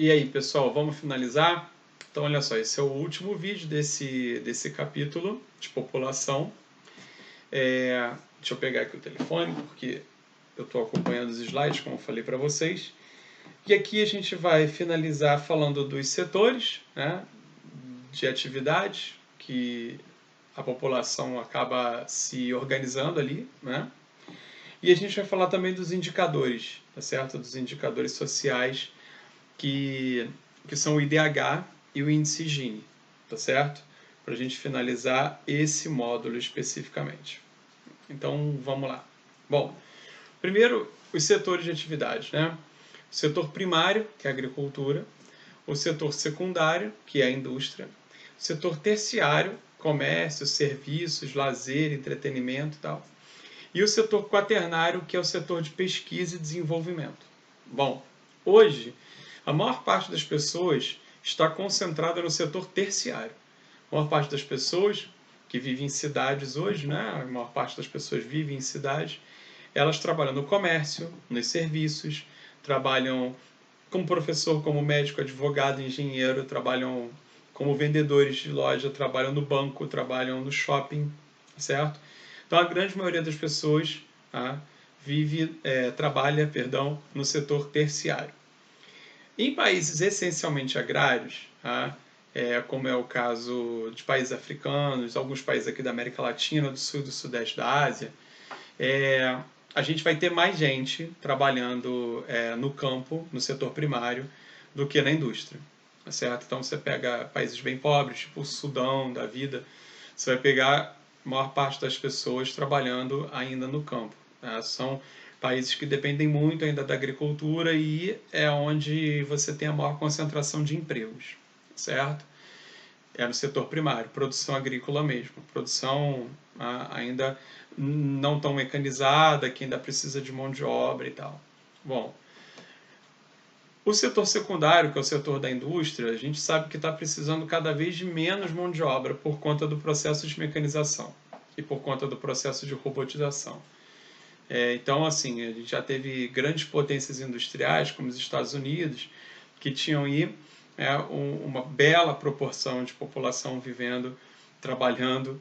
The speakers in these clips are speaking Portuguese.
E aí, pessoal, vamos finalizar? Então, olha só, esse é o último vídeo desse capítulo de população. Deixa eu pegar aqui o telefone, porque eu estou acompanhando os slides, como eu falei para vocês. E aqui a gente vai finalizar falando dos setores, né, de atividades que a população acaba se organizando ali, né? E a gente vai falar também dos indicadores, tá certo? Dos indicadores sociais que, que são o IDH e o índice Gini, tá certo? Para a gente finalizar esse módulo especificamente. Então, vamos lá. Bom, primeiro, os setores de atividade, né? O setor primário, que é a agricultura, o setor secundário, que é a indústria, o setor terciário, comércio, serviços, lazer, entretenimento e tal, e o setor quaternário, que é o setor de pesquisa e desenvolvimento. Bom, hoje, a maior parte das pessoas está concentrada no setor terciário. A maior parte das pessoas que vivem em cidades hoje, né, a maior parte das pessoas vivem em cidades, elas trabalham no comércio, nos serviços, trabalham como professor, como médico, advogado, engenheiro, trabalham como vendedores de loja, trabalham no banco, trabalham no shopping, certo? Então a grande maioria das pessoas trabalha, no setor terciário. Em países essencialmente agrários, como é o caso de países africanos, alguns países aqui da América Latina, do sul e do sudeste da Ásia, a gente vai ter mais gente trabalhando no campo, no setor primário, do que na indústria, certo? Então você pega países bem pobres, tipo o Sudão da vida, você vai pegar a maior parte das pessoas trabalhando ainda no campo. São países que dependem muito ainda da agricultura e é onde você tem a maior concentração de empregos, certo? É no setor primário, produção agrícola mesmo, produção ainda não tão mecanizada, que ainda precisa de mão de obra e tal. Bom, o setor secundário, que é o setor da indústria, a gente sabe que está precisando cada vez de menos mão de obra por conta do processo de mecanização e por conta do processo de robotização. Então, assim, a gente já teve grandes potências industriais, como os Estados Unidos, que tinham aí uma bela proporção de população vivendo, trabalhando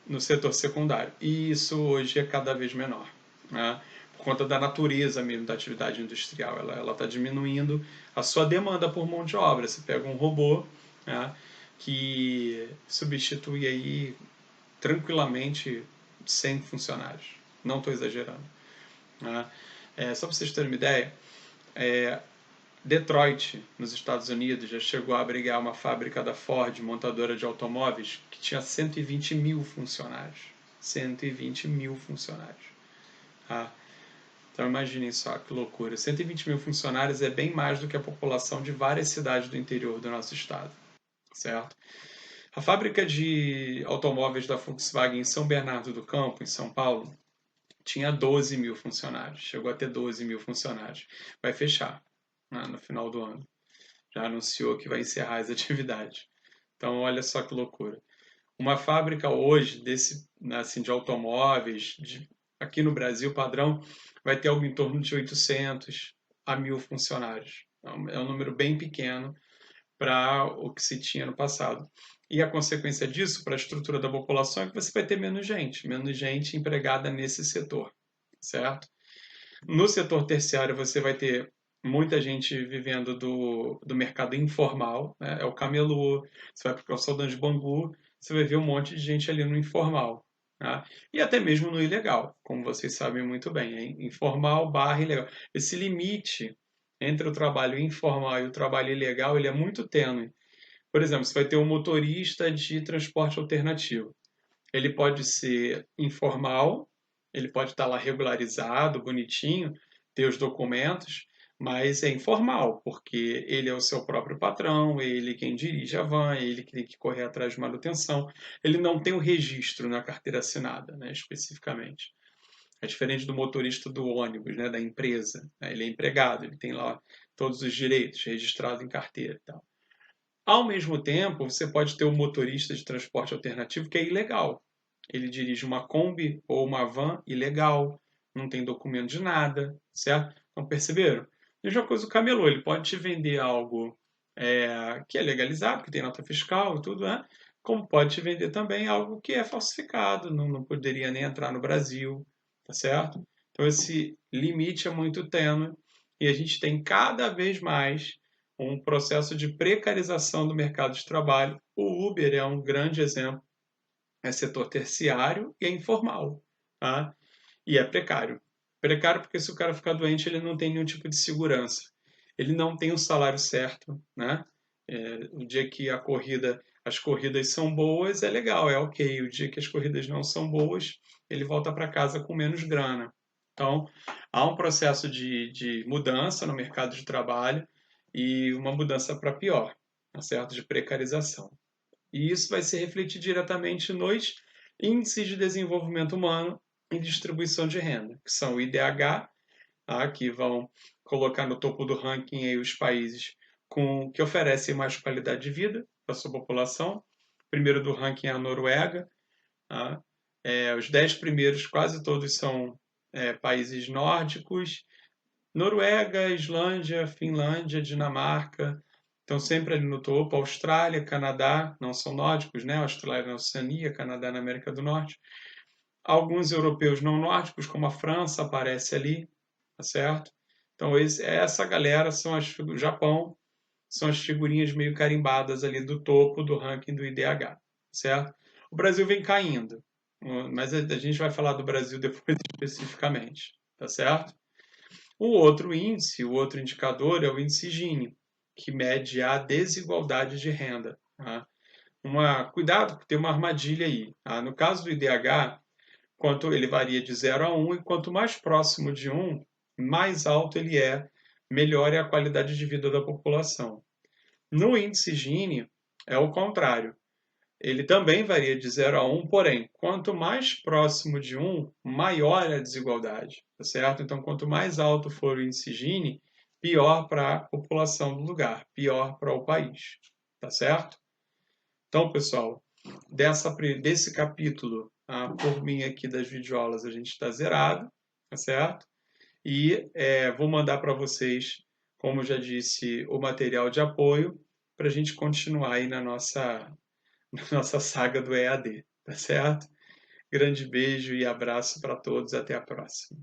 no setor secundário. E isso hoje é cada vez menor, né? Por conta da natureza mesmo da atividade industrial. Ela está diminuindo a sua demanda por mão de obra. Você pega um robô, né, que substitui aí tranquilamente 100 funcionários. Não estou exagerando. Né? Só para vocês terem uma ideia, Detroit, nos Estados Unidos, já chegou a abrigar uma fábrica da Ford, montadora de automóveis, que tinha 120 mil funcionários. 120 mil funcionários. Tá? Então imaginem só que loucura. 120 mil funcionários é bem mais do que a população de várias cidades do interior do nosso estado. Certo? A fábrica de automóveis da Volkswagen em São Bernardo do Campo, em São Paulo, tinha 12 mil funcionários. Chegou a ter 12 mil funcionários. Vai fechar, né, no final do ano. Já anunciou que vai encerrar as atividades. Então, olha só que loucura. Uma fábrica hoje assim, de automóveis, aqui no Brasil, padrão, vai ter algo em torno de 800 a 1.000 funcionários. É um número bem pequeno para o que se tinha no passado. E a consequência disso, para a estrutura da população, é que você vai ter menos gente empregada nesse setor, certo? No setor terciário, você vai ter muita gente vivendo do mercado informal, né? É o camelô, você vai para o calçadão de Bangu, você vai ver um monte de gente ali no informal. Tá? E até mesmo no ilegal, como vocês sabem muito bem, hein? Informal barra ilegal. Esse limite entre o trabalho informal e o trabalho ilegal, ele é muito tênue. Por exemplo, você vai ter um motorista de transporte alternativo. Ele pode ser informal, ele pode estar lá regularizado, bonitinho, ter os documentos, mas é informal, porque ele é o seu próprio patrão, ele quem dirige a van, ele que tem que correr atrás de manutenção. Ele não tem o registro na carteira assinada, né, especificamente. É diferente do motorista do ônibus, né, da empresa. Né? Ele é empregado, ele tem lá todos os direitos registrados em carteira e tal. Ao mesmo tempo, você pode ter um motorista de transporte alternativo que é ilegal. Ele dirige uma Kombi ou uma van ilegal, não tem documento de nada, certo? Então, perceberam? Mesma coisa o camelô, ele pode te vender algo que é legalizado, que tem nota fiscal e tudo, né? Como pode te vender também algo que é falsificado, não poderia nem entrar no Brasil, tá certo? Então esse limite é muito tênue e a gente tem cada vez mais um processo de precarização do mercado de trabalho. O Uber é um grande exemplo, é setor terciário e é informal, tá? E é precário. Precário porque se o cara ficar doente, ele não tem nenhum tipo de segurança. Ele não tem o salário certo, né? O dia que as corridas são boas, é legal, é ok. O dia que as corridas não são boas, ele volta para casa com menos grana. Então, há um processo de mudança no mercado de trabalho e uma mudança para pior, tá certo? De precarização. E isso vai se refletir diretamente nos índices de desenvolvimento humano e distribuição de renda, que são o IDH, tá? Que vão colocar no topo do ranking aí os países que oferecem mais qualidade de vida para a sua população. O primeiro do ranking é a Noruega. Tá? Os 10 primeiros quase todos são países nórdicos. Noruega, Islândia, Finlândia, Dinamarca, estão sempre ali no topo. Austrália, Canadá, não são nórdicos, né? Austrália na Oceania, Canadá na América do Norte. Alguns europeus não nórdicos, como a França, aparece ali, tá certo? Então, essa galera o Japão, são as figurinhas meio carimbadas ali do topo do ranking do IDH, certo? O Brasil vem caindo, mas a gente vai falar do Brasil depois especificamente, tá certo? O outro índice, o outro indicador é o índice Gini, que mede a desigualdade de renda. Tá? Cuidado, tem uma armadilha aí. Tá? No caso do IDH, ele varia de 0 a 1, e quanto mais próximo de 1, mais alto ele é, melhor é a qualidade de vida da população. No índice Gini, é o contrário. Ele também varia de 0 a 1, porém, quanto mais próximo de 1, maior é a desigualdade, tá certo? Então, quanto mais alto for o índice Gini, pior para a população do lugar, pior para o país, tá certo? Então, pessoal, desse capítulo, por mim aqui das videoaulas, a gente está zerado, tá certo? E vou mandar para vocês, como já disse, o material de apoio para a gente continuar aí na nossa saga do EAD, tá certo? Grande beijo e abraço para todos, até a próxima.